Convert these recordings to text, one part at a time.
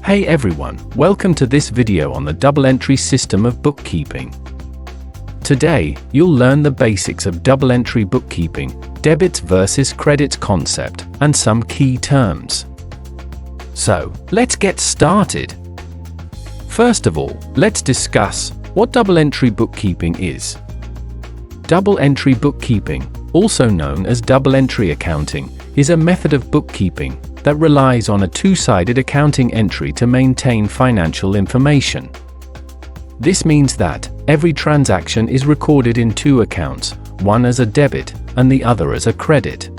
Hey everyone, welcome to this video on the double entry system of bookkeeping. Today, you'll learn the basics of double entry bookkeeping, debits versus credits concept, and some key terms. So, let's get started. First of all, let's discuss what double entry bookkeeping is. Double entry bookkeeping, also known as double entry accounting, is a method of bookkeeping that relies on a two-sided accounting entry to maintain financial information. This means that every transaction is recorded in two accounts, one as a debit and the other as a credit.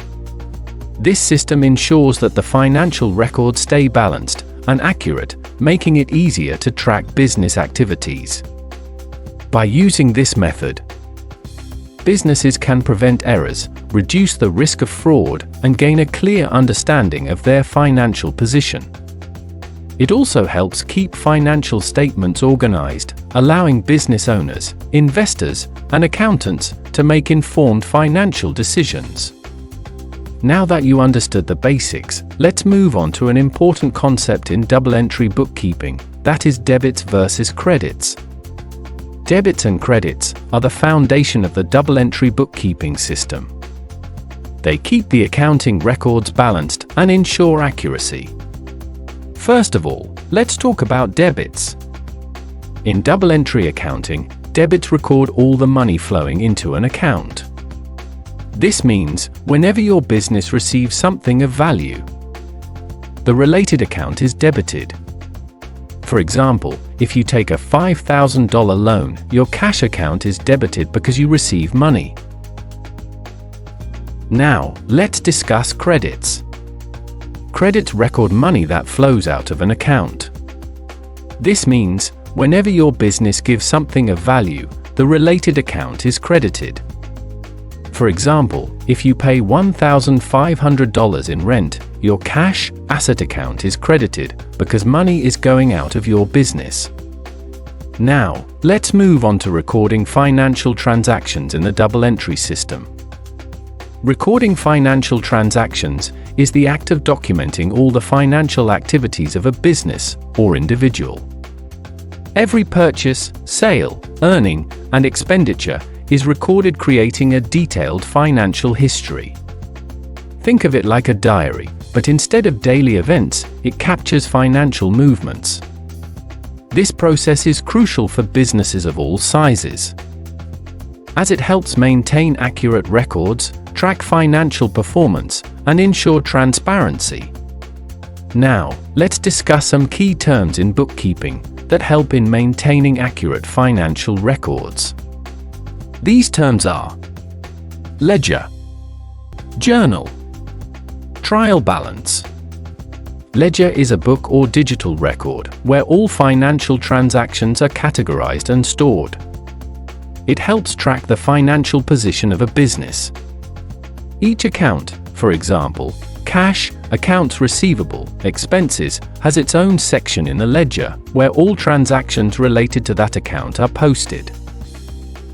This system ensures that the financial records stay balanced and accurate, making it easier to track business activities. By using this method, businesses can prevent errors, reduce the risk of fraud, and gain a clear understanding of their financial position. It also helps keep financial statements organized, allowing business owners, investors, and accountants to make informed financial decisions. Now that you understood the basics, let's move on to an important concept in double entry bookkeeping, that is debits versus credits. Debits and credits are the foundation of the double entry bookkeeping system. They keep the accounting records balanced and ensure accuracy. First of all, let's talk about debits. In double entry accounting, debits record all the money flowing into an account. This means whenever your business receives something of value, the related account is debited. For example, if you take a $5,000 loan, your cash account is debited because you receive money. Now, let's discuss credits. Credits record money that flows out of an account. This means, whenever your business gives something of value, the related account is credited. For example, if you pay $1,500 in rent, your cash asset account is credited because money is going out of your business. Now, let's move on to recording financial transactions in the double entry system. Recording financial transactions is the act of documenting all the financial activities of a business or individual. Every purchase, sale, earning, and expenditure is recorded, creating a detailed financial history. Think of it like a diary, but instead of daily events, it captures financial movements. This process is crucial for businesses of all sizes, as it helps maintain accurate records, track financial performance, and ensure transparency. Now, let's discuss some key terms in bookkeeping that help in maintaining accurate financial records. These terms are ledger, journal, trial balance. Ledger is a book or digital record where all financial transactions are categorized and stored. It helps track the financial position of a business. Each account, for example, cash, accounts receivable, expenses, has its own section in the ledger where all transactions related to that account are posted.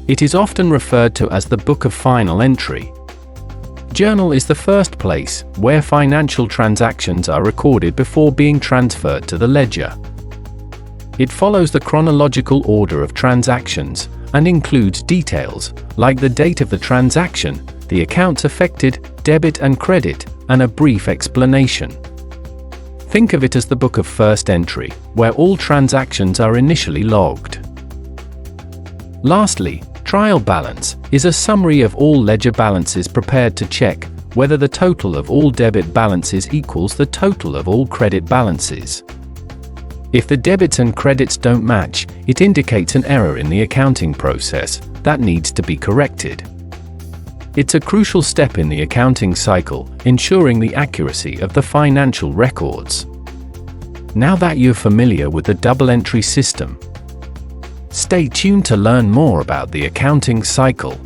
It is often referred to as the book of final entry. Journal is the first place where financial transactions are recorded before being transferred to the ledger. It follows the chronological order of transactions and includes details like the date of the transaction, the accounts affected, debit and credit, and a brief explanation. Think of it as the book of first entry, where all transactions are initially logged. Lastly, trial balance is a summary of all ledger balances prepared to check whether the total of all debit balances equals the total of all credit balances. If the debits and credits don't match, it indicates an error in the accounting process that needs to be corrected. It's a crucial step in the accounting cycle, ensuring the accuracy of the financial records. Now that you're familiar with the double entry system, stay tuned to learn more about the accounting cycle.